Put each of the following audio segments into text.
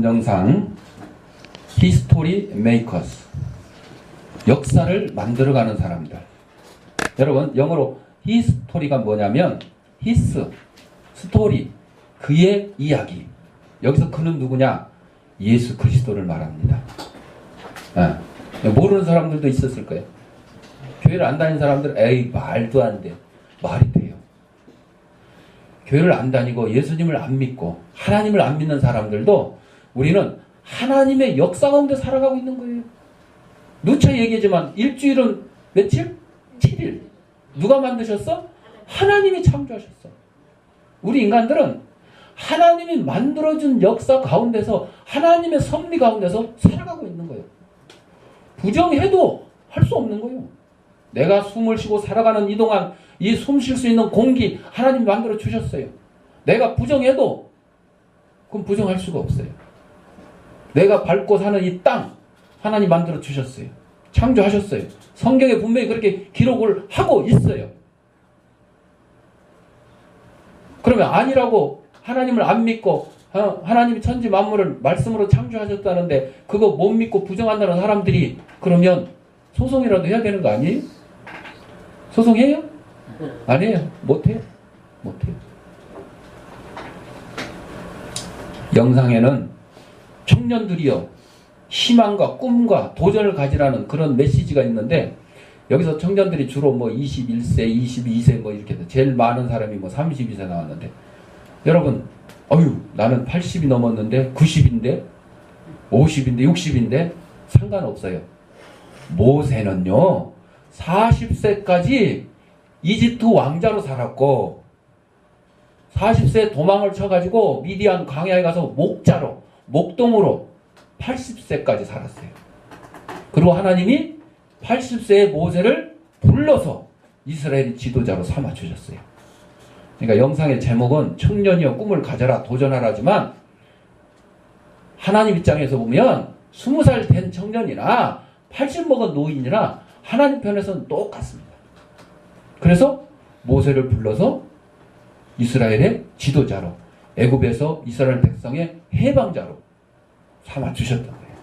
이번 영상 히스토리 메이커스, 역사를 만들어가는 사람들. 여러분, 영어로 히스토리가 뭐냐면 히스, 스토리, 그의 이야기. 여기서 그는 누구냐? 예수 그리스도를 말합니다. 모르는 사람들도 있었을 거예요. 교회를 안 다니는 사람들, 에이, 말도 안 돼. 말이 돼요. 교회를 안 다니고 예수님을 안 믿고 하나님을 안 믿는 사람들도 우리는 하나님의 역사 가운데 살아가고 있는 거예요. 누차 얘기하지만 일주일은 며칠? 7일. 누가 만드셨어? 하나님이 창조하셨어. 우리 인간들은 하나님이 만들어준 역사 가운데서 하나님의 섭리 가운데서 살아가고 있는 거예요. 부정해도 할 수 없는 거예요. 내가 숨을 쉬고 살아가는 이 동안 이 숨 쉴 수 있는 공기 하나님이 만들어 주셨어요. 내가 부정해도 그럼 부정할 수가 없어요. 내가 밟고 사는 이 땅 하나님 만들어 주셨어요. 창조하셨어요. 성경에 분명히 그렇게 기록을 하고 있어요. 그러면 아니라고 하나님을 안 믿고 하나님이 천지 만물을 말씀으로 창조하셨다는데 그거 못 믿고 부정한다는 사람들이 그러면 소송이라도 해야 되는 거 아니에요? 소송해요? 아니에요. 못해요. 못해요. 영상에는 청년들이요, 희망과 꿈과 도전을 가지라는 그런 메시지가 있는데, 여기서 청년들이 주로 뭐 21세, 22세 뭐 이렇게 해서 제일 많은 사람이 뭐 32세 나왔는데, 여러분, 나는 80이 넘었는데 90인데 50인데 60인데 상관없어요. 모세는요 40세까지 이집트 왕자로 살았고 40세 도망을 쳐가지고 미디안 광야에 가서 목동으로 80세까지 살았어요. 그리고 하나님이 80세의 모세를 불러서 이스라엘의 지도자로 삼아주셨어요. 그러니까 영상의 제목은 청년이여 꿈을 가져라 도전하라지만 하나님 입장에서 보면 20살 된 청년이나 80 먹은 노인이나 하나님 편에서는 똑같습니다. 그래서 모세를 불러서 이스라엘의 지도자로, 애굽에서 이스라엘 백성의 해방자로 삼아주셨던 거예요.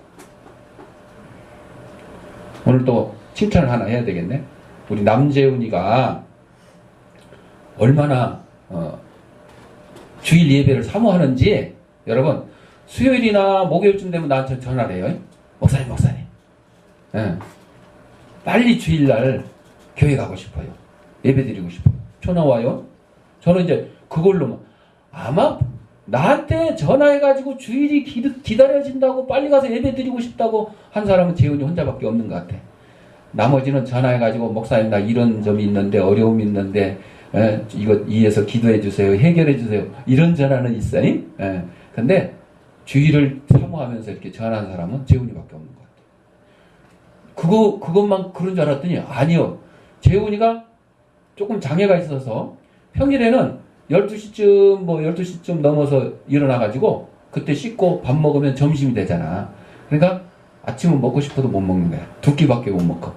오늘 또 칭찬을 하나 해야 되겠네. 우리 남재훈이가 얼마나 주일 예배를 사모하는지, 여러분 수요일이나 목요일쯤 되면 나한테 전화를 해요. 목사님 빨리 주일날 교회 가고 싶어요. 예배 드리고 싶어요. 전화 와요. 저는 이제 그걸로 아마 나한테 전화해가지고 주일이 기다려진다고 빨리 가서 예배 드리고 싶다고 한 사람은 재훈이 혼자밖에 없는 것 같아. 나머지는 전화해가지고 목사님 나 이런 점이 있는데 어려움이 있는데 이거 이해해서 기도해 주세요. 해결해 주세요. 이런 전화는 있어요. 근데 주일을 사모하면서 이렇게 전화한 사람은 재훈이밖에 없는 것 같아요. 그것만 그런 줄 알았더니 아니요. 재훈이가 조금 장애가 있어서 평일에는 12시쯤 12시쯤 넘어서 일어나가지고 그때 씻고 밥 먹으면 점심이 되잖아. 그러니까 아침은 먹고 싶어도 못 먹는 거야. 두 끼밖에 못 먹고.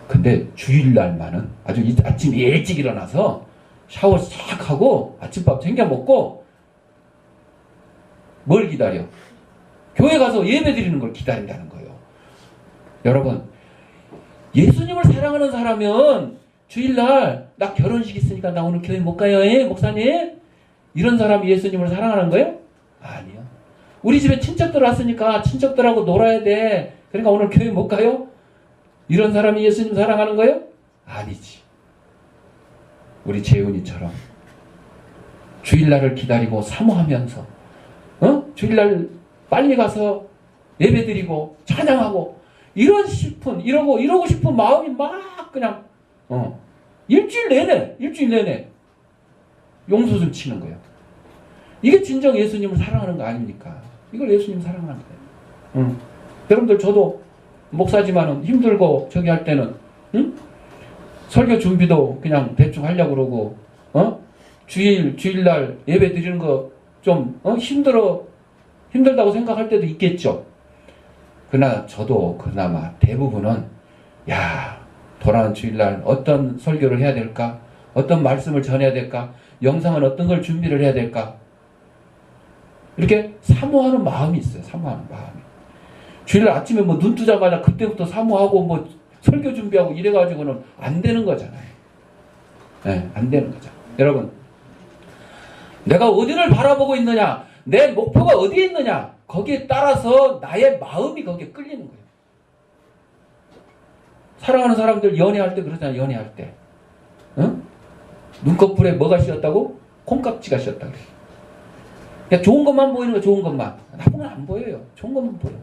근데 주일날만은 아주 아침 일찍 일어나서 샤워 싹 하고 아침밥 챙겨 먹고 뭘 기다려? 교회 가서 예배 드리는 걸 기다린다는 거예요. 여러분, 예수님을 사랑하는 사람은 주일날 나 결혼식 있으니까 나 오늘 교회 못 가요, 목사님? 이런 사람이 예수님을 사랑하는 거예요? 아니요. 우리 집에 친척들 왔으니까 친척들하고 놀아야 돼. 그러니까 오늘 교회 못 가요? 이런 사람이 예수님 사랑하는 거예요? 아니지. 우리 재훈이처럼 주일날을 기다리고 사모하면서 주일날 빨리 가서 예배드리고 찬양하고 이러고 싶은 마음이 막 그냥 일주일 내내 용수 좀 치는 거예요. 이게 진정 예수님을 사랑하는 거 아닙니까? 이걸 예수님 사랑하는 거예요. 여러분들 저도 목사지만은 힘들고 저기 할 때는 설교 준비도 그냥 대충 하려고 그러고 주일날 예배 드리는 거 좀 힘들다고 생각할 때도 있겠죠. 그러나 저도 그나마 대부분은 돌아오는 주일날 어떤 설교를 해야 될까? 어떤 말씀을 전해야 될까? 영상은 어떤 걸 준비를 해야 될까? 이렇게 사모하는 마음이 있어요. 사모하는 마음이. 주일 아침에 뭐 눈 뜨자마자 그때부터 사모하고 뭐 설교 준비하고 이래가지고는 안 되는 거잖아요. 네, 안 되는 거죠. 여러분, 내가 어디를 바라보고 있느냐, 내 목표가 어디에 있느냐, 거기에 따라서 나의 마음이 거기에 끌리는 거예요. 사랑하는 사람들 연애할 때 그러잖아요. 연애할 때. 응? 눈꺼풀에 뭐가 씌었다고? 콩깍지가 씌었다 그래요. 그러니까 좋은 것만 보이는 거예요. 좋은 것만. 나쁜 건 안 보여요. 좋은 것만 보여.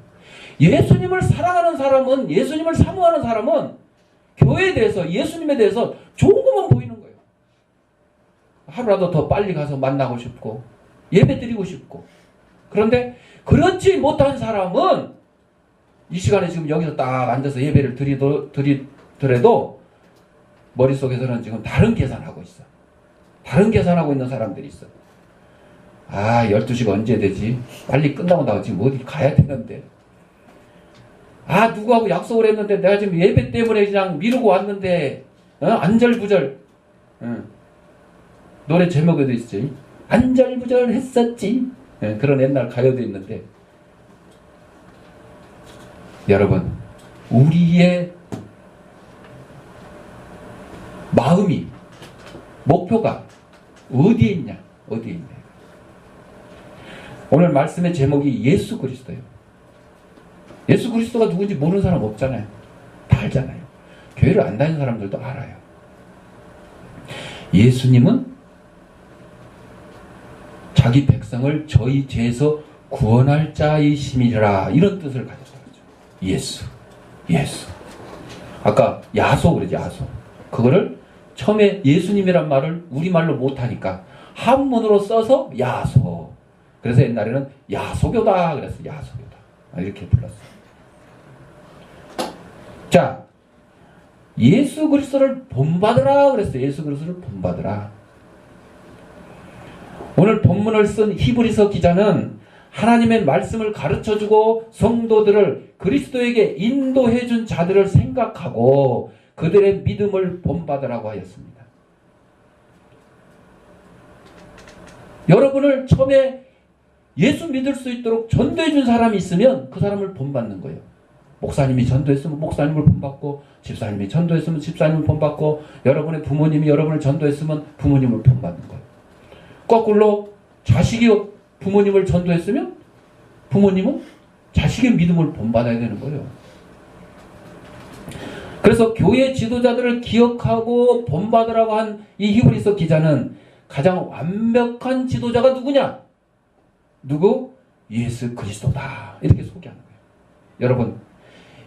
예수님을 사랑하는 사람은, 예수님을 사모하는 사람은 교회에 대해서, 예수님에 대해서 좋은 것만 보이는 거예요. 하루라도 더 빨리 가서 만나고 싶고 예배 드리고 싶고. 그런데 그렇지 못한 사람은 이 시간에 지금 여기서 딱 앉아서 예배를 드리더라도 머릿속에서는 지금 다른 계산하고 있어. 다른 계산하고 있는 사람들이 있어. 아, 12시가 언제 되지? 빨리 끝나고 나 지금 어디 가야 되는데. 아, 누구하고 약속을 했는데 내가 지금 예배 때문에 그냥 미루고 왔는데, 안절부절. 노래 제목에도 있지. 안절부절 했었지. 그런 옛날 가요도 있는데. 여러분, 우리의 마음이, 목표가 어디에 있냐? 어디에 있냐? 오늘 말씀의 제목이 예수 그리스도예요. 예수 그리스도가 누군지 모르는 사람 없잖아요. 다 알잖아요. 교회를 안 다니는 사람들도 알아요. 예수님은 자기 백성을 저희 죄에서 구원할 자이심이라, 이런 뜻을 가졌다. 예수. 아까 야소 그러지, 야소. 그거를 처음에 예수님이란 말을 우리말로 못하니까 한문으로 써서 야소. 그래서 옛날에는 야소교다 그랬어. 야소교다. 이렇게 불렀어요. 자, 예수 그리스도를 본받으라 그랬어요. 예수 그리스도를 본받으라. 오늘 본문을 쓴 히브리서 기자는 하나님의 말씀을 가르쳐주고 성도들을 그리스도에게 인도해준 자들을 생각하고 그들의 믿음을 본받으라고 하였습니다. 여러분을 처음에 예수 믿을 수 있도록 전도해준 사람이 있으면 그 사람을 본받는 거예요. 목사님이 전도했으면 목사님을 본받고, 집사님이 전도했으면 집사님을 본받고, 여러분의 부모님이 여러분을 전도했으면 부모님을 본받는 거예요. 거꾸로 자식이 부모님을 전도했으면 부모님은 자식의 믿음을 본받아야 되는 거예요. 그래서 교회 지도자들을 기억하고 본받으라고 한 이 히브리서 기자는 가장 완벽한 지도자가 누구냐? 누구? 예수 그리스도다. 이렇게 소개하는 거예요. 여러분,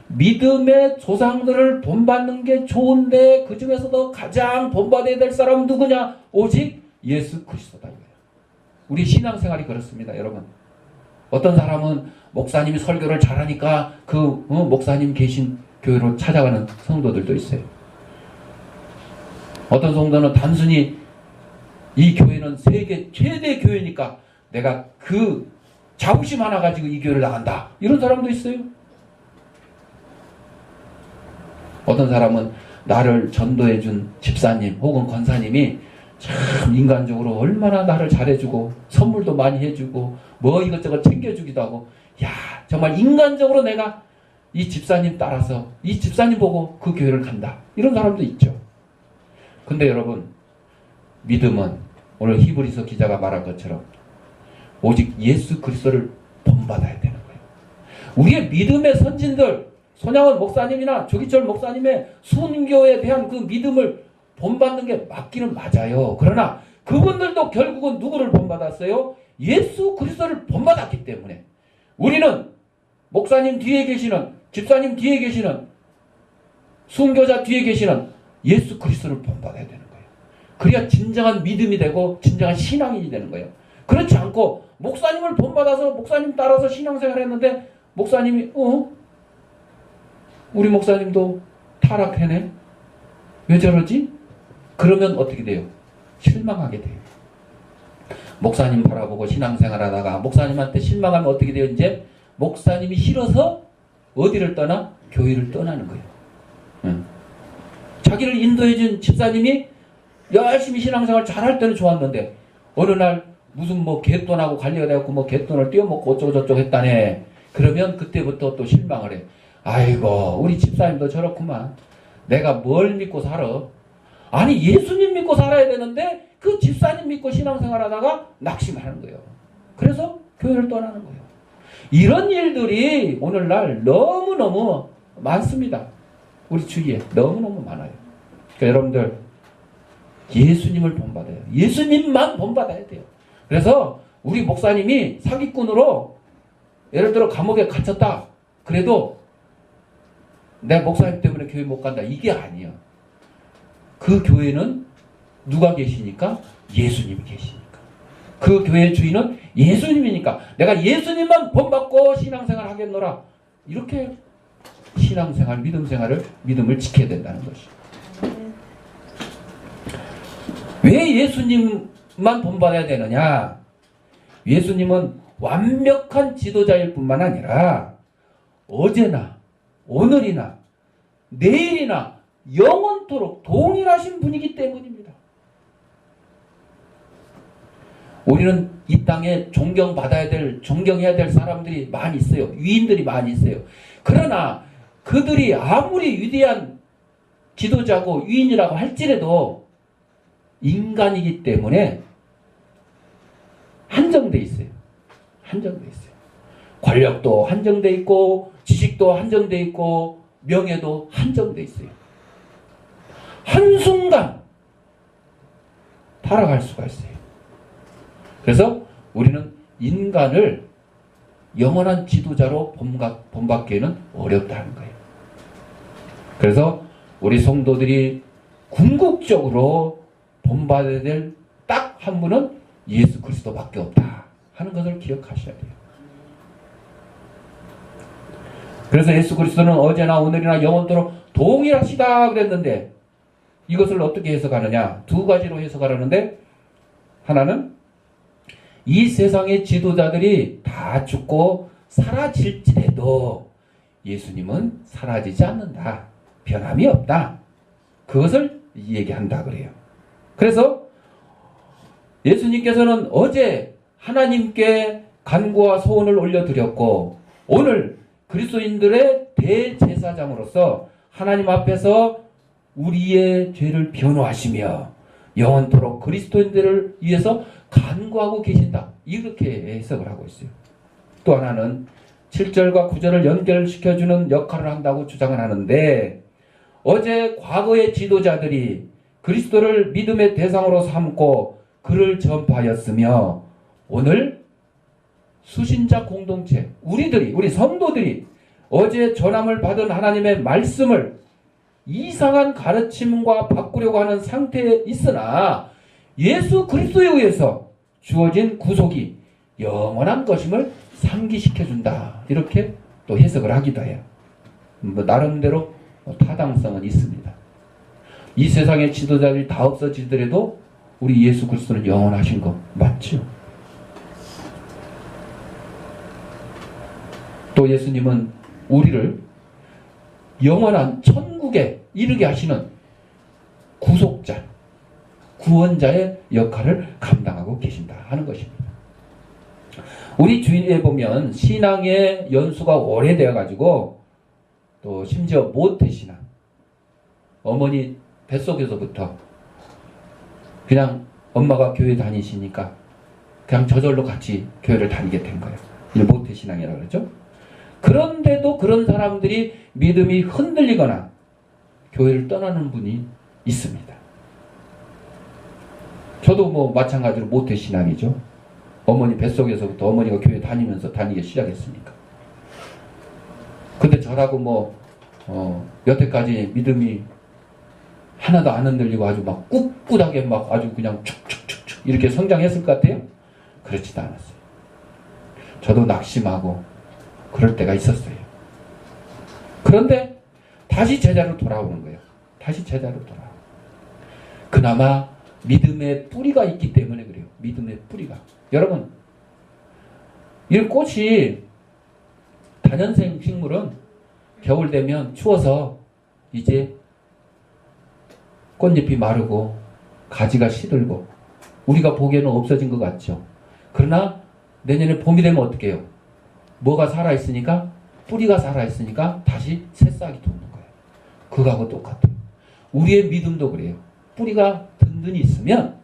믿음의 조상들을 본받는 게 좋은데 그 중에서도 가장 본받아야 될 사람은 누구냐? 오직 예수 그리스도다. 우리 신앙생활이 그렇습니다. 여러분, 어떤 사람은 목사님이 설교를 잘하니까 그 목사님 계신 교회로 찾아가는 성도들도 있어요. 어떤 성도는 단순히 이 교회는 세계 최대 교회니까 내가 그 자부심 하나 가지고 이 교회를 나간다, 이런 사람도 있어요. 어떤 사람은 나를 전도해준 집사님 혹은 권사님이 참 인간적으로 얼마나 나를 잘해주고 선물도 많이 해주고 뭐 이것저것 챙겨주기도 하고, 야, 정말 인간적으로 내가 이 집사님 따라서 이 집사님 보고 그 교회를 간다, 이런 사람도 있죠. 근데 여러분, 믿음은 오늘 히브리서 기자가 말한 것처럼 오직 예수 그리스도를 본받아야 되는 거예요. 우리의 믿음의 선진들, 손양원 목사님이나 조기철 목사님의 순교에 대한 그 믿음을 본받는 게 맞기는 맞아요. 그러나 그분들도 결국은 누구를 본받았어요? 예수 그리스도를 본받았기 때문에 우리는 목사님 뒤에 계시는, 집사님 뒤에 계시는, 순교자 뒤에 계시는 예수 그리스도를 본받아야 되는 거예요. 그래야 진정한 믿음이 되고 진정한 신앙인이 되는 거예요. 그렇지 않고 목사님을 본받아서 목사님 따라서 신앙생활 했는데 목사님이 우리 목사님도 타락해네? 왜 저러지? 그러면 어떻게 돼요? 실망하게 돼요. 목사님 바라보고 신앙생활 하다가 목사님한테 실망하면 어떻게 돼요? 이제 목사님이 싫어서 어디를 떠나? 교회를 떠나는 거예요. 자기를 인도해준 집사님이 열심히 신앙생활 잘할 때는 좋았는데 어느 날 무슨 뭐 갯돈하고 관리가 돼갖고 뭐 갯돈을 띄어먹고 어쩌고저쩌고 했다네. 그러면 그때부터 또 실망을 해. 아이고 우리 집사님도 저렇구만. 내가 뭘 믿고 살아? 아니 예수님 믿고 살아야 되는데 그 집사님 믿고 신앙생활하다가 낙심하는 거예요. 그래서 교회를 떠나는 거예요. 이런 일들이 오늘날 너무너무 많습니다. 우리 주위에 너무너무 많아요. 그러니까 여러분들 예수님을 본받아요. 예수님만 본받아야 돼요. 그래서 우리 목사님이 사기꾼으로 예를 들어 감옥에 갇혔다. 그래도 내 목사님 때문에 교회 못 간다. 이게 아니야. 그 교회는 누가 계시니까? 예수님이 계시니까. 그 교회의 주인은 예수님이니까 내가 예수님만 본받고 신앙생활 하겠노라. 이렇게 신앙생활, 믿음을 지켜야 된다는 것이죠. 왜 예수님만 본받아야 되느냐? 예수님은 완벽한 지도자일 뿐만 아니라 어제나 오늘이나 내일이나 영원토록 동일하신 분이기 때문입니다. 우리는 이 땅에 존경해야 될 사람들이 많이 있어요. 위인들이 많이 있어요. 그러나 그들이 아무리 위대한 지도자고 위인이라고 할지라도 인간이기 때문에 한정돼 있어요. 한정돼 있어요. 권력도 한정돼 있고 지식도 한정돼 있고 명예도 한정돼 있어요. 한순간 타락할 수가 있어요. 그래서 우리는 인간을 영원한 지도자로 본받기에는 어렵다는 거예요. 그래서 우리 성도들이 궁극적으로 본받아야 될 딱 한 분은 예수 그리스도밖에 없다 하는 것을 기억하셔야 돼요. 그래서 예수 그리스도는 어제나 오늘이나 영원토록 동일하시다 그랬는데 이것을 어떻게 해석하느냐? 두 가지로 해석하려는데 하나는 이 세상의 지도자들이 다 죽고 사라질지라도 예수님은 사라지지 않는다. 변함이 없다. 그것을 얘기한다 그래요. 그래서 예수님께서는 어제 하나님께 간구와 소원을 올려드렸고 오늘 그리스도인들의 대제사장으로서 하나님 앞에서 우리의 죄를 변호하시며 영원토록 그리스도인들을 위해서 간구하고 계신다. 이렇게 해석을 하고 있어요. 또 하나는 7절과 9절을 연결시켜주는 역할을 한다고 주장을 하는데 어제 과거의 지도자들이 그리스도를 믿음의 대상으로 삼고 그를 전파하였으며 오늘 수신자 공동체 우리 성도들이 어제 전함을 받은 하나님의 말씀을 이상한 가르침과 바꾸려고 하는 상태에 있으나 예수 그리스도에 의해서 주어진 구속이 영원한 것임을 상기시켜준다. 이렇게 또 해석을 하기도 해요. 나름대로 타당성은 있습니다. 이 세상의 지도자들이 다 없어지더라도 우리 예수 그리스도는 영원하신 거 맞죠? 또 예수님은 우리를 영원한 천국에 이르게 하시는 구속자, 구원자의 역할을 감당하고 계신다 하는 것입니다. 우리 주위에 보면 신앙의 연수가 오래되어 가지고 또 심지어 모태신앙, 어머니 뱃속에서부터 그냥 엄마가 교회 다니시니까 그냥 저절로 같이 교회를 다니게 된 거예요. 이제 모태신앙이라고 그러죠. 그런데도 그런 사람들이 믿음이 흔들리거나 교회를 떠나는 분이 있습니다. 저도 뭐 마찬가지로 모태신앙이죠. 어머니 뱃속에서부터 어머니가 교회 다니면서 다니기 시작했으니까. 근데 저라고 여태까지 믿음이 하나도 안 흔들리고 아주 막 꿋꿋하게 막 아주 그냥 축축축축 이렇게 성장했을 것 같아요? 그렇지도 않았어요. 저도 낙심하고 그럴 때가 있었어요. 그런데 다시 제자로 돌아오는 거예요. 다시 제자로 돌아오고. 그나마 믿음의 뿌리가 있기 때문에 그래요. 믿음의 뿌리가. 여러분, 이 꽃이 다년생 식물은 겨울 되면 추워서 이제 꽃잎이 마르고 가지가 시들고 우리가 보기에는 없어진 것 같죠. 그러나 내년에 봄이 되면 어떻게 해요? 뭐가 살아있으니까, 뿌리가 살아있으니까 다시 새싹이 돋는 거예요. 그거하고 똑같아요. 우리의 믿음도 그래요. 뿌리가 든든히 있으면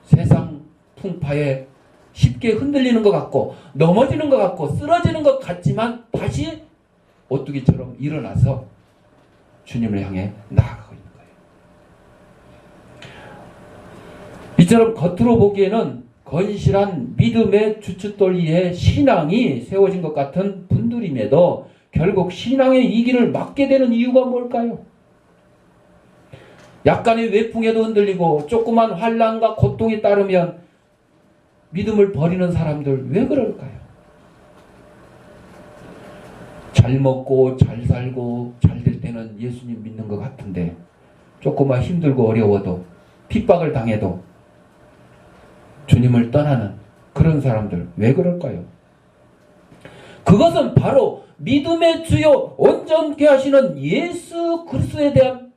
세상 풍파에 쉽게 흔들리는 것 같고 넘어지는 것 같고 쓰러지는 것 같지만 다시 오뚜기처럼 일어나서 주님을 향해 나아가고 있는 거예요. 이처럼 겉으로 보기에는 건실한 믿음의 주춧돌 위에 신앙이 세워진 것 같은 분들임에도 결국 신앙의 이기를 막게 되는 이유가 뭘까요? 약간의 외풍에도 흔들리고 조그만 환난과 고통이 따르면 믿음을 버리는 사람들 왜 그럴까요? 잘 먹고 잘 살고 잘 될 때는 예수님 믿는 것 같은데 조금만 힘들고 어려워도 핍박을 당해도 주님을 떠나는 그런 사람들 왜 그럴까요? 그것은 바로 믿음의 주요 온전케 하시는 예수 그리스도에 대한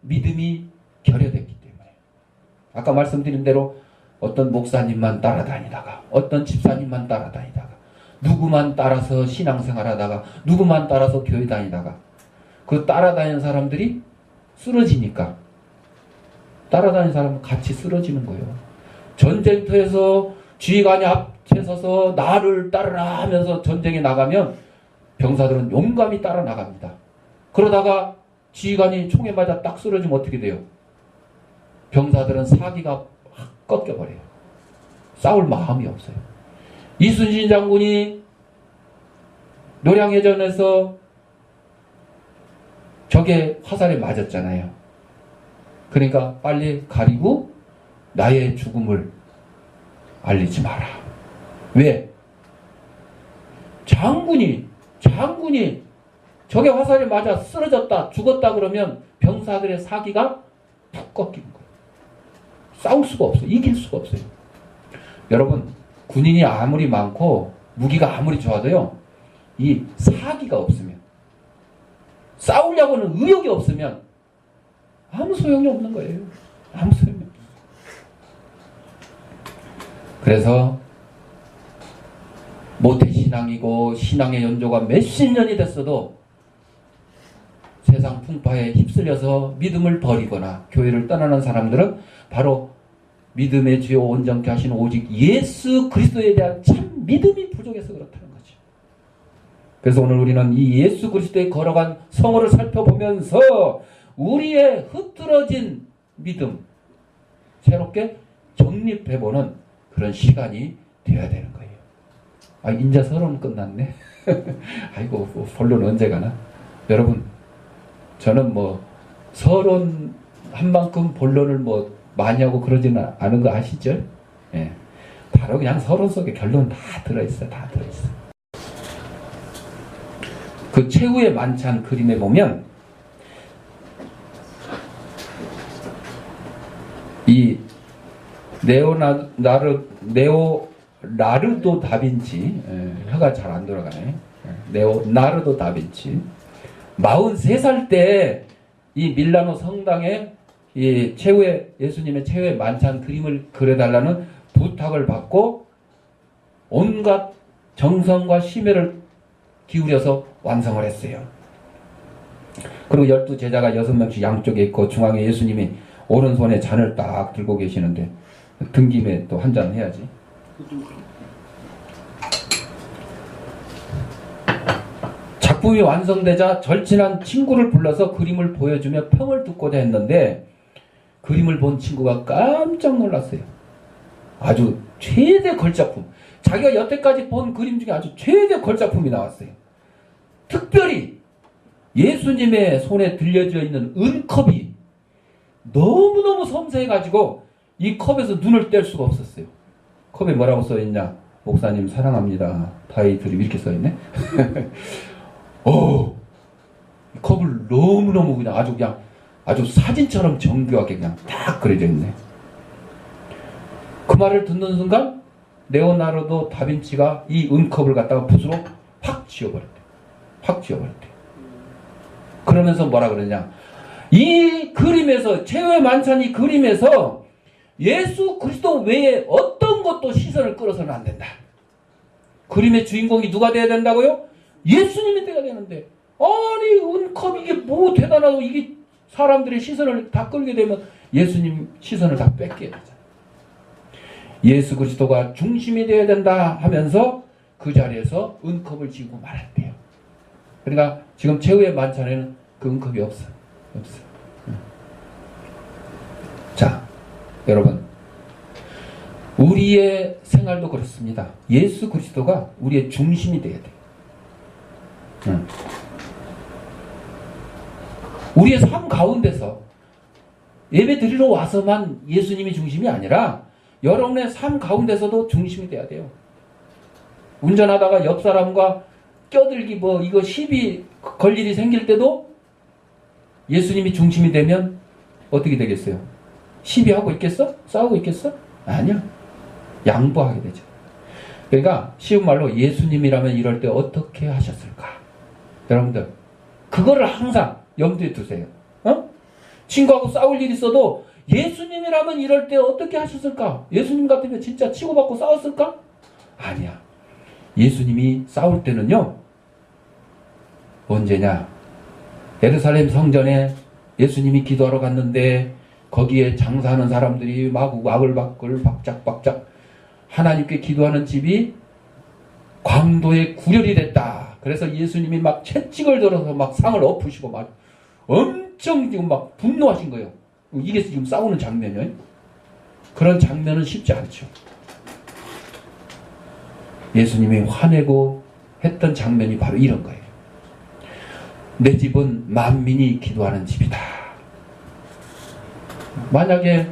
믿음이 결여됐기 때문에 아까 말씀드린 대로 어떤 목사님만 따라다니다가 어떤 집사님만 따라다니다가 누구만 따라서 신앙생활하다가 누구만 따라서 교회 다니다가 그 따라다니는 사람들이 쓰러지니까 따라다니는 사람은 같이 쓰러지는 거예요. 전쟁터에서 지휘관이 앞에 서서 나를 따르라 하면서 전쟁에 나가면 병사들은 용감히 따라 나갑니다. 그러다가 지휘관이 총에 맞아 딱 쓰러지면 어떻게 돼요? 병사들은 사기가 확 꺾여버려요. 싸울 마음이 없어요. 이순신 장군이 노량해전에서 적의 화살에 맞았잖아요. 그러니까 빨리 가리고 나의 죽음을 알리지 마라. 왜? 장군이 적의 화살에 맞아 쓰러졌다 죽었다 그러면 병사들의 사기가 푹 꺾이는 거예요. 싸울 수가 없어요. 이길 수가 없어요. 여러분 군인이 아무리 많고 무기가 아무리 좋아도요 이 사기가 없으면 싸우려고는 의욕이 없으면 아무 소용이 없는 거예요. 아무 소용이 없어요. 그래서 모태신앙이고 신앙의 연조가 몇십 년이 됐어도 세상 풍파에 휩쓸려서 믿음을 버리거나 교회를 떠나는 사람들은 바로 믿음의 주요 온전케 하시는 오직 예수 그리스도에 대한 참 믿음이 부족해서 그렇다는 거죠. 그래서 오늘 우리는 이 예수 그리스도에 걸어간 성호를 살펴보면서 우리의 흐트러진 믿음 새롭게 정립해보는 그런 시간이 되어야 되는 거예요. 아, 이제 서론 끝났네. 아이고, 본론 언제 가나? 여러분, 저는 뭐 서론 한 만큼 본론을 뭐 많이 하고 그러지는 않은 거 아시죠? 예. 바로 그냥 서론 속에 결론 다 들어있어요. 다 들어있어요. 그 최후의 만찬 그림에 보면 이 레오나르도 다빈치, 혀가 잘 안 돌아가네. 레오나르도 다빈치 43살 때 이 밀라노 성당에 이 최후의 예수님의 최후의 만찬 그림을 그려달라는 부탁을 받고 온갖 정성과 심혈을 기울여서 완성을 했어요. 그리고 12제자가 6명씩 양쪽에 있고 중앙에 예수님이 오른손에 잔을 딱 들고 계시는데 등김에 또 한 잔 해야지. 작품이 완성되자 절친한 친구를 불러서 그림을 보여주며 평을 듣고자 했는데 그림을 본 친구가 깜짝 놀랐어요. 아주 최대 걸작품. 자기가 여태까지 본 그림 중에 아주 최대 걸작품이 나왔어요. 특별히 예수님의 손에 들려져 있는 은컵이 너무너무 섬세해가지고 이 컵에서 눈을 뗄 수가 없었어요. 컵에 뭐라고 써있냐? 목사님 사랑합니다. 다이 드림 이렇게 써있네. 컵을 너무너무 그냥 아주 사진처럼 정교하게 그냥 딱 그려져 있네. 그 말을 듣는 순간 레오나르도 다빈치가 이 은컵을 갖다가 붓으로 확 지워버렸대. 확 지워버렸대. 그러면서 뭐라 그러냐? 이 그림에서 최후의 만찬 이 그림에서 예수 그리스도 외에 어떤 어떤 것도 시선을 끌어서는 안 된다. 그림의 주인공이 누가 돼야 된다고요? 예수님이 돼야 되는데, 아니 은컵 이게 뭐 대단하고 이게 사람들의 시선을 다 끌게 되면 예수님 시선을 다 뺏게 되잖아요. 예수 그리스도가 중심이 되어야 된다 하면서 그 자리에서 은컵을 쥐고 말았대요. 그러니까 지금 최후의 만찬에는 그 은컵이 없어. 자, 여러분, 우리의 생활도 그렇습니다. 예수 그리스도가 우리의 중심이 되어야 돼요. 우리의 삶 가운데서 예배 드리러 와서만 예수님이 중심이 아니라 여러분의 삶 가운데서도 중심이 돼야 돼요. 운전하다가 옆 사람과 껴들기 이거 시비 걸 일이 생길 때도 예수님이 중심이 되면 어떻게 되겠어요? 시비하고 있겠어? 싸우고 있겠어? 아니야. 양보하게 되죠. 그러니까 쉬운 말로 예수님이라면 이럴 때 어떻게 하셨을까? 여러분들 그거를 항상 염두에 두세요. 친구하고 싸울 일이 있어도 예수님이라면 이럴 때 어떻게 하셨을까? 예수님 같으면 진짜 치고받고 싸웠을까? 아니야. 예수님이 싸울 때는요, 언제냐? 예루살렘 성전에 예수님이 기도하러 갔는데 거기에 장사하는 사람들이 막 와글와글 박짝박짝 하나님께 기도하는 집이 광도에 구렬이 됐다. 그래서 예수님이 막 채찍을 들어서 막 상을 엎으시고 막 엄청 지금 막 분노하신 거예요. 이게 지금 싸우는 장면이에요. 그런 장면은 쉽지 않죠. 예수님이 화내고 했던 장면이 바로 이런 거예요. 내 집은 만민이 기도하는 집이다. 만약에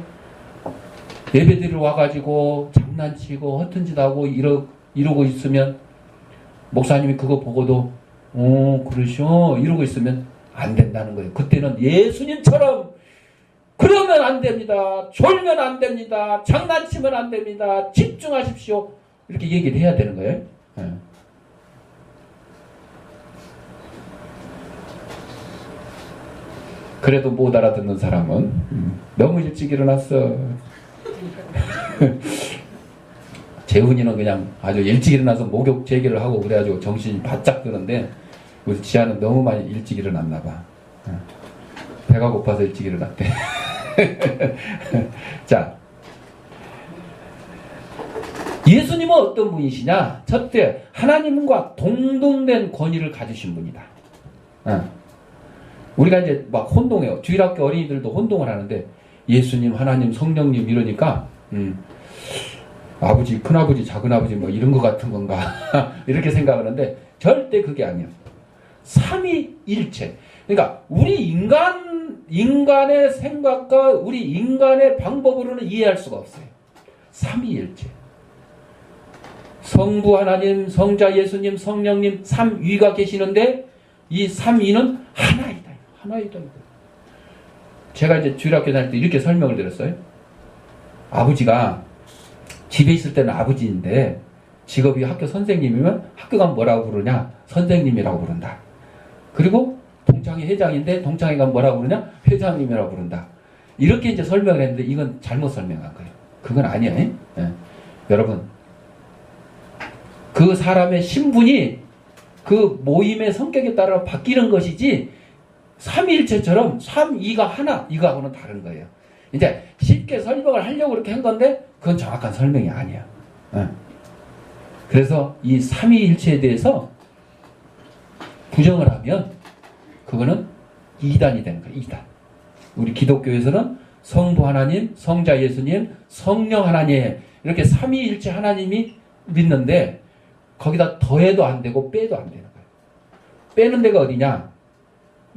예배드리러 와가지고 장난치고 허튼 짓 하고 이러고 있으면 목사님이 그거 보고도 그러셔 이러고 있으면 안 된다는 거예요. 그때는 예수님처럼 그러면 안 됩니다. 졸면 안 됩니다. 장난치면 안 됩니다. 집중하십시오. 이렇게 얘기를 해야 되는 거예요. 네. 그래도 못 알아듣는 사람은 너무 일찍 일어났어. 재훈이는 그냥 아주 일찍 일어나서 목욕 제기를 하고 그래가지고 정신이 바짝 드는데 우리 지아는 너무 많이 일찍 일어났나 봐. 배가 고파서 일찍 일어났대. 자, 예수님은 어떤 분이시냐? 첫째, 하나님과 동등된 권위를 가지신 분이다. 우리가 이제 막 혼동해요. 주일학교 어린이들도 혼동을 하는데 예수님, 하나님, 성령님 이러니까 아버지, 큰아버지, 작은아버지 뭐 이런 것 같은 건가 이렇게 생각하는데 절대 그게 아니에요. 삼위일체. 그러니까 우리 인간의 생각과 우리 인간의 방법으로는 이해할 수가 없어요. 삼위일체. 성부 하나님, 성자 예수님, 성령님 삼위가 계시는데 이 삼위는 하나이다. 하나이다. 제가 이제 주일학교 다닐 때 이렇게 설명을 드렸어요. 아버지가 집에 있을 때는 아버지인데 직업이 학교 선생님이면 학교 가면 뭐라고 부르냐? 선생님이라고 부른다. 그리고 동창회 회장인데 동창회 가면 뭐라고 부르냐? 회장님이라고 부른다. 이렇게 이제 설명을 했는데 이건 잘못 설명한 거예요. 그건 아니에요. 네. 여러분, 그 사람의 신분이 그 모임의 성격에 따라 바뀌는 것이지 삼위일체처럼 삼위가 하나 이거하고는 다른 거예요. 이제 쉽게 설명을 하려고 그렇게 한 건데 그건 정확한 설명이 아니야. 그래서 이 삼위일체에 대해서 부정을 하면 그거는 이단이 되는 거예요. 이단. 우리 기독교에서는 성부 하나님, 성자 예수님, 성령 하나님 이렇게 삼위일체 하나님이 믿는데 거기다 더해도 안 되고 빼도 안 되는 거예요. 빼는 데가 어디냐?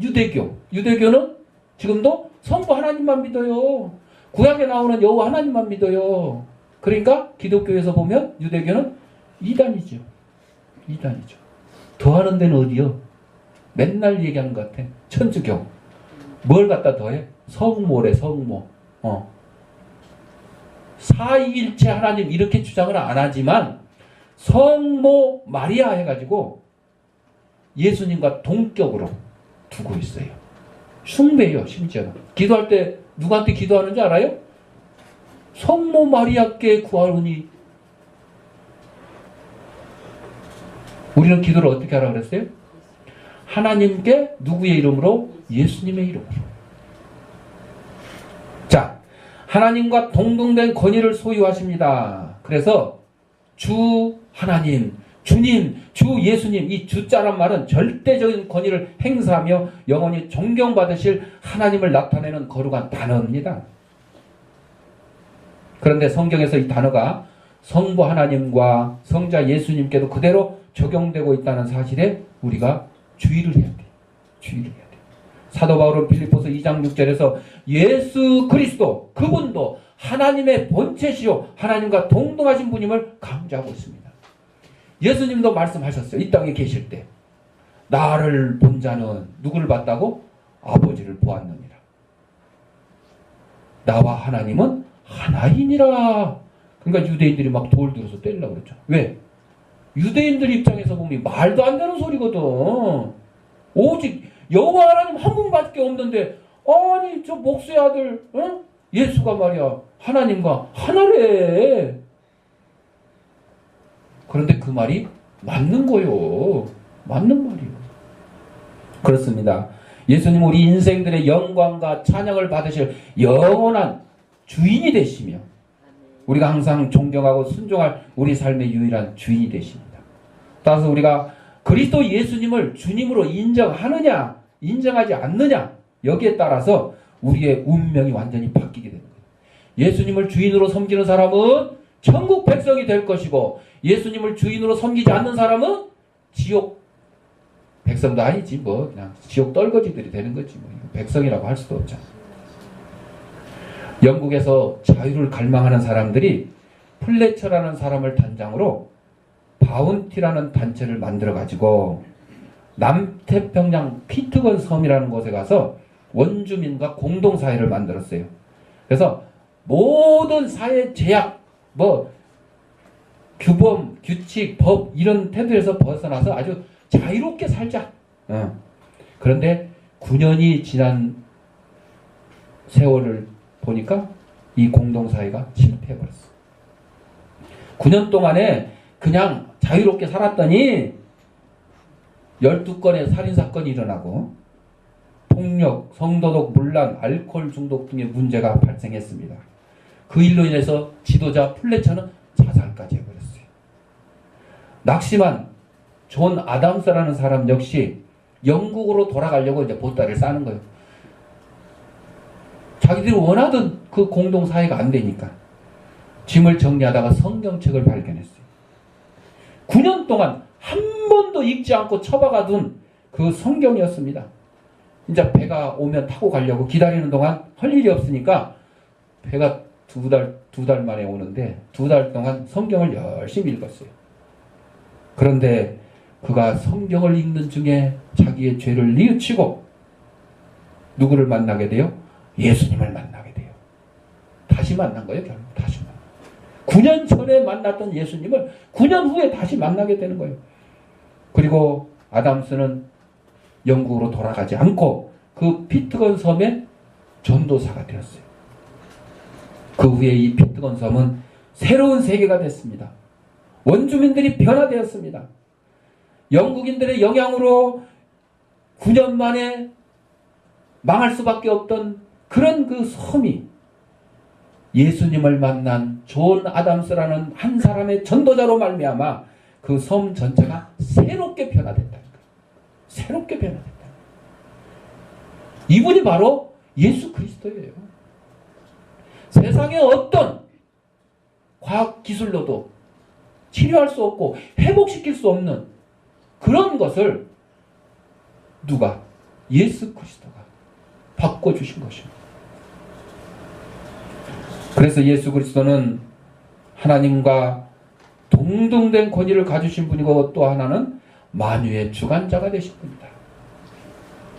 유대교. 유대교는 지금도 성부 하나님만 믿어요. 구약에 나오는 여호와 하나님만 믿어요. 그러니까 기독교에서 보면 유대교는 이단이죠. 이단이죠. 더하는 데는 어디요? 맨날 얘기하는 것 같아. 천주교. 뭘 갖다 더해? 성모래, 성모. 사위일체 하나님 이렇게 주장을 안 하지만 성모 마리아 해가지고 예수님과 동격으로 두고 있어요. 숭배해요. 심지어 기도할 때 누구한테 기도하는지 알아요? 성모 마리아께 구하오니 우리는 기도를 어떻게 하라고 그랬어요? 하나님께 누구의 이름으로? 예수님의 이름으로. 자, 하나님과 동등된 권위를 소유하십니다. 그래서 주 하나님, 주님, 주 예수님, 이 주자란 말은 절대적인 권위를 행사하며 영원히 존경받으실 하나님을 나타내는 거룩한 단어입니다. 그런데 성경에서 이 단어가 성부 하나님과 성자 예수님께도 그대로 적용되고 있다는 사실에 우리가 주의를 해야 돼요. 주의를 해야 돼요. 사도 바울은 빌립보서 2장 6절에서 예수 그리스도 그분도 하나님의 본체시요 하나님과 동등하신 분임을 강조하고 있습니다. 예수님도 말씀하셨어요. 이 땅에 계실 때 나를 본 자는 누구를 봤다고? 아버지를 보았느니라. 나와 하나님은 하나이니라. 그러니까 유대인들이 막 돌 들어서 때리려고 그랬죠. 왜? 유대인들 입장에서 보면 말도 안 되는 소리거든. 오직 여호와 하나님 한 분밖에 없는데 아니 저 목수의 아들 예수가 말이야 하나님과 하나래. 그런데 그 말이 맞는 거요. 맞는 말이요. 그렇습니다. 예수님 우리 인생들의 영광과 찬양을 받으실 영원한 주인이 되시며 우리가 항상 존경하고 순종할 우리 삶의 유일한 주인이 되십니다. 따라서 우리가 그리스도 예수님을 주님으로 인정하느냐 인정하지 않느냐 여기에 따라서 우리의 운명이 완전히 바뀌게 되는 거예요. 예수님을 주인으로 섬기는 사람은 천국 백성이 될 것이고 예수님을 주인으로 섬기지 않는 사람은 지옥 백성도 아니지 뭐 그냥 지옥 떨거지들이 되는 거지 뭐 백성이라고 할 수도 없잖아. 영국에서 자유를 갈망하는 사람들이 플래처라는 사람을 단장으로 바운티라는 단체를 만들어 가지고 남태평양 피트건 섬이라는 곳에 가서 원주민과 공동사회를 만들었어요. 그래서 모든 사회 제약 뭐 규범, 규칙, 법 이런 태도에서 벗어나서 아주 자유롭게 살자. 그런데 9년이 지난 세월을 보니까 이 공동사회가 실패해버렸어. 9년 동안에 그냥 자유롭게 살았더니 12건의 살인사건이 일어나고 폭력, 성도덕, 문란, 알코올 중독 등의 문제가 발생했습니다. 그 일로 인해서 지도자 플래처는 자살까지 해버렸어요. 낙심한 존 아담스라는 사람 역시 영국으로 돌아가려고 이제 보따리를 싸는 거예요. 자기들이 원하던 그 공동사회가 안 되니까 짐을 정리하다가 성경책을 발견했어요. 9년 동안 한 번도 읽지 않고 처박아둔 그 성경이었습니다. 이제 배가 오면 타고 가려고 기다리는 동안 할 일이 없으니까 배가 두 달 만에 오는데 2달 동안 성경을 열심히 읽었어요. 그런데 그가 성경을 읽는 중에 자기의 죄를 뉘우치고 누구를 만나게 돼요? 예수님을 만나게 돼요. 다시 만난 거예요. 결국 다시 만난 거예요. 9년 전에 만났던 예수님을 9년 후에 다시 만나게 되는 거예요. 그리고 아담스는 영국으로 돌아가지 않고 그 피트건 섬의 전도사가 되었어요. 그 후에 이 피트건 섬은 새로운 세계가 됐습니다. 원주민들이 변화되었습니다. 영국인들의 영향으로 9년 만에 망할 수밖에 없던 그런 그 섬이 예수님을 만난 존 아담스라는 한 사람의 전도자로 말미암아 그 섬 전체가 새롭게 변화됐다는 거예요. 새롭게 변화됐다. 이분이 바로 예수 그리스도예요. 세상의 어떤 과학 기술로도 치료할 수 없고 회복시킬 수 없는 그런 것을 누가? 예수 그리스도가 바꿔주신 것입니다. 그래서 예수 그리스도는 하나님과 동등된 권위를 가지신 분이고 또 하나는 만유의 주관자가 되신 분이다.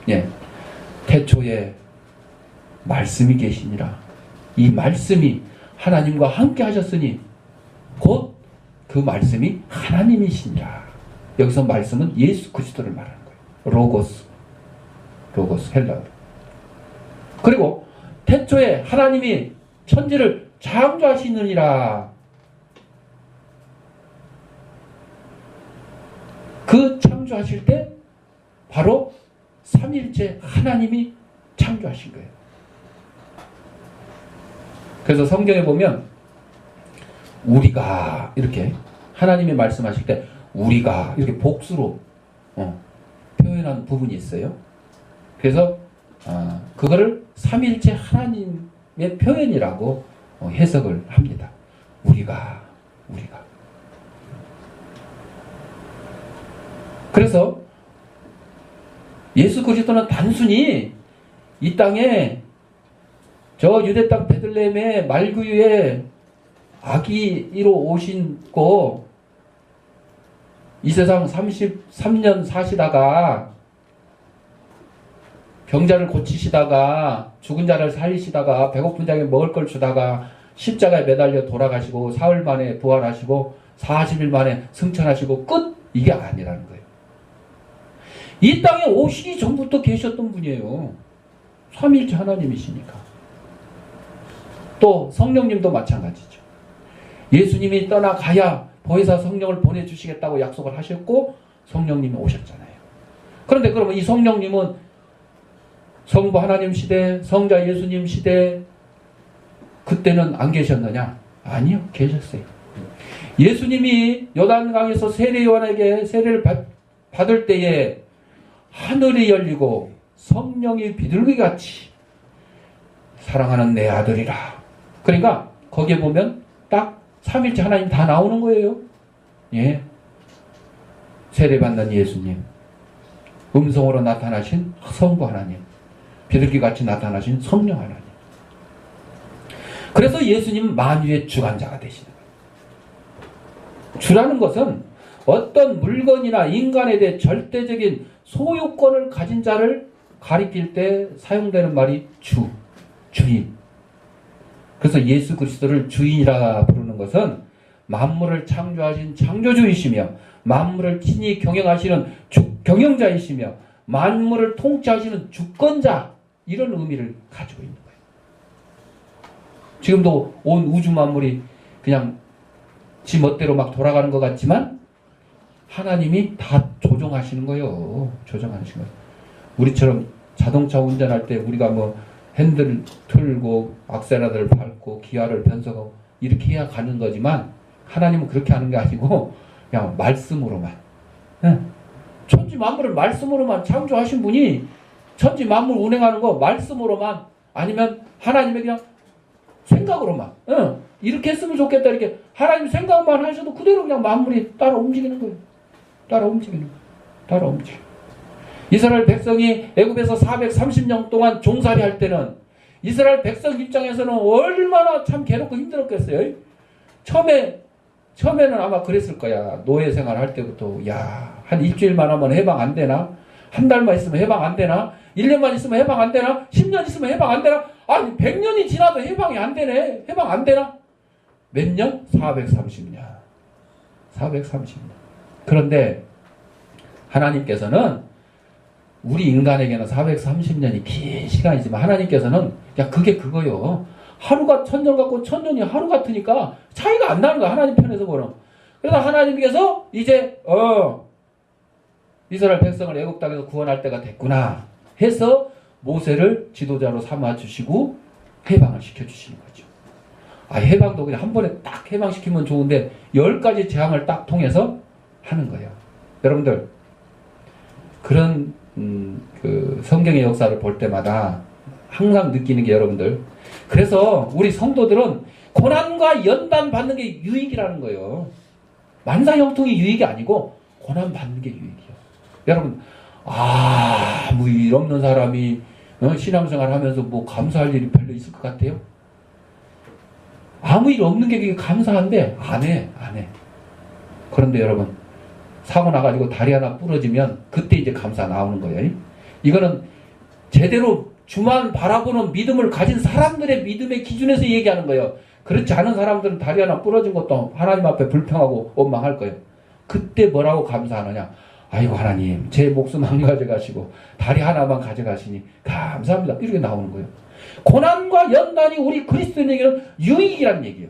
예, 태초에 말씀이 계시니라. 이 말씀이 하나님과 함께 하셨으니 곧 그 말씀이 하나님이시니라. 여기서 말씀은 예수 그리스도를 말하는 거예요. 로고스 헬라어로. 그리고 태초에 하나님이 천지를 창조하시느니라. 그 창조하실 때 바로 삼일째 하나님이 창조하신 거예요. 그래서 성경에 보면 우리가 이렇게 하나님이 말씀하실 때 우리가 이렇게 복수로 표현한 부분이 있어요. 그래서 그거를 삼일째 하나님의 표현이라고 해석을 합니다. 우리가. 그래서 예수 그리스도는 단순히 이 땅에 저 유대 땅 베들레헴의 말구유에 아기로 오신고 이 세상 33년 사시다가 병자를 고치시다가 죽은 자를 살리시다가 배고픈 자에게 먹을 걸 주다가 십자가에 매달려 돌아가시고 사흘 만에 부활하시고 40일 만에 승천하시고 끝! 이게 아니라는 거예요. 이 땅에 오시기 전부터 계셨던 분이에요. 삼위일체 하나님이시니까. 또 성령님도 마찬가지죠. 예수님이 떠나가야 보혜사 성령을 보내주시겠다고 약속을 하셨고 성령님이 오셨잖아요. 그런데 그러면 이 성령님은 성부 하나님 시대, 성자 예수님 시대 그때는 안 계셨느냐? 아니요, 계셨어요. 예수님이 요단강에서 세례 요한에게 세례를 받을 때에 하늘이 열리고 성령이 비둘기같이 사랑하는 내 아들이라. 그러니까 거기에 보면 딱 삼일째 하나님 다 나오는 거예요. 예. 세례받는 예수님, 음성으로 나타나신 성부 하나님, 비둘기같이 나타나신 성령 하나님. 그래서 예수님은 만유의 주관자가 되시는 거예요. 주라는 것은 어떤 물건이나 인간에 대해 절대적인 소유권을 가진 자를 가리킬 때 사용되는 말이 주인. 그래서 예수 그리스도를 주인이라 부르는 것은 만물을 창조하신 창조주이시며 만물을 친히 경영하시는 경영자이시며 만물을 통치하시는 주권자, 이런 의미를 가지고 있는 거예요. 지금도 온 우주 만물이 그냥 지 멋대로 막 돌아가는 것 같지만 하나님이 다 조종하시는 거예요. 조종하시는 거예요. 우리처럼 자동차 운전할 때 우리가 뭐 핸들 틀고 악셀라들을 밟고 기아를 변속하고 이렇게 해야 가는 거지만 하나님은 그렇게 하는 게 아니고 그냥 말씀으로만, 천지 만물을 말씀으로만 창조하신 분이 천지 만물 운행하는 거 말씀으로만, 아니면 하나님의 그냥 생각으로만, 이렇게 했으면 좋겠다 이렇게 하나님 생각만 하셔도 그대로 그냥 만물이 따라 움직이는 거예요. 따라 움직이는 거예요. 이스라엘 백성이 애굽에서 430년 동안 종살이 할 때는 이스라엘 백성 입장에서는 얼마나 참 괴롭고 힘들었겠어요. 처음에는 아마 그랬을 거야. 노예 생활 할 때부터 한 일주일만 하면 해방 안 되나? 한 달만 있으면 해방 안 되나? 1년만 있으면 해방 안 되나? 10년 있으면 해방 안 되나? 아니 100년이 지나도 해방이 안 되네. 해방 안 되나? 몇 년? 430년. 그런데 하나님께서는 우리 인간에게는 430년이 긴 시간이지만 하나님께서는 그게 그거요. 하루가 천년 같고 천년이 하루 같으니까 차이가 안 나는 거야. 하나님 편에서 보는. 그래서 하나님께서 이제 이스라엘 백성을 애굽 땅에서 구원할 때가 됐구나 해서 모세를 지도자로 삼아주시고 해방을 시켜주시는 거죠. 해방도 그냥 한 번에 딱 해방시키면 좋은데 10가지 재앙을 딱 통해서 하는 거예요. 여러분들 그런 그 성경의 역사를 볼 때마다 항상 느끼는 게, 여러분들, 그래서 우리 성도들은 고난과 연단 받는 게 유익이라는 거예요. 만사형통이 유익이 아니고 고난 받는 게 유익이에요. 여러분, 아무 일 없는 사람이 신앙생활 하면서 뭐 감사할 일이 별로 있을 것 같아요? 아무 일 없는 게 그게 감사한데 안 해. 그런데 여러분, 사고 나가지고 다리 하나 부러지면 그때 이제 감사 나오는 거예요. 이거는 제대로 주만 바라보는 믿음을 가진 사람들의 믿음의 기준에서 얘기하는 거예요. 그렇지 않은 사람들은 다리 하나 부러진 것도 하나님 앞에 불평하고 원망할 거예요. 그때 뭐라고 감사하느냐? 아이고 하나님, 제 목숨 안 가져가시고 다리 하나만 가져가시니 감사합니다. 이렇게 나오는 거예요. 고난과 연단이 우리 그리스도인에게는 유익이란 얘기예요.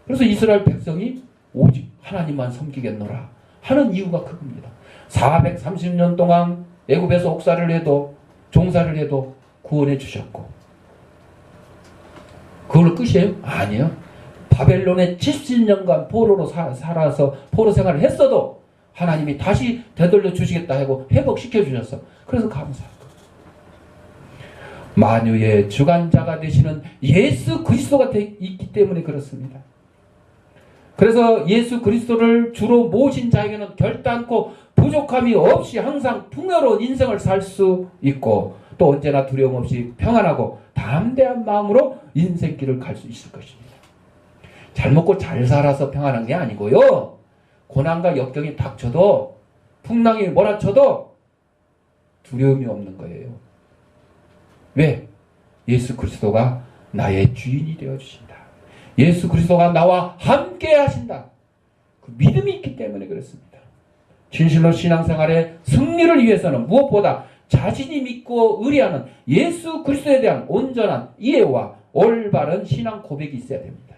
그래서 이스라엘 백성이 오직 하나님만 섬기겠노라 하는 이유가 그겁니다. 430년 동안 애굽에서 옥사를 해도 종사를 해도 구원해 주셨고, 그걸로 끝이에요? 아니요. 바벨론에 70년간 포로로 살아서 포로 생활을 했어도 하나님이 다시 되돌려 주시겠다 하고 회복시켜 주셨어. 그래서 감사할 거예요. 만유의 주관자가 되시는 예수 그리스도가 있기 때문에 그렇습니다. 그래서 예수 그리스도를 주로 모신 자에게는 결단코 부족함이 없이 항상 풍요로운 인생을 살 수 있고, 또 언제나 두려움 없이 평안하고 담대한 마음으로 인생길을 갈 수 있을 것입니다. 잘 먹고 잘 살아서 평안한 게 아니고요, 고난과 역경이 닥쳐도 풍랑이 몰아쳐도 두려움이 없는 거예요. 왜? 예수 그리스도가 나의 주인이 되어주신다. 예수 그리스도가 나와 함께 하신다. 그 믿음이 있기 때문에 그렇습니다. 진실로 신앙생활의 승리를 위해서는 무엇보다 자신이 믿고 의뢰하는 예수 그리스도에 대한 온전한 이해와 올바른 신앙 고백이 있어야 됩니다.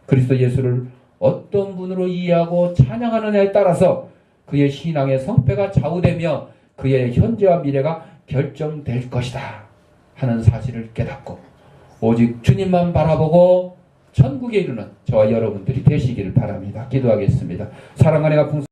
그리스도 예수를 어떤 분으로 이해하고 찬양하느냐에 따라서 그의 신앙의 성패가 좌우되며 그의 현재와 미래가 결정될 것이다 하는 사실을 깨닫고 오직 주님만 바라보고 천국에 이르는 저와 여러분들이 되시기를 바랍니다. 기도하겠습니다. 사랑하는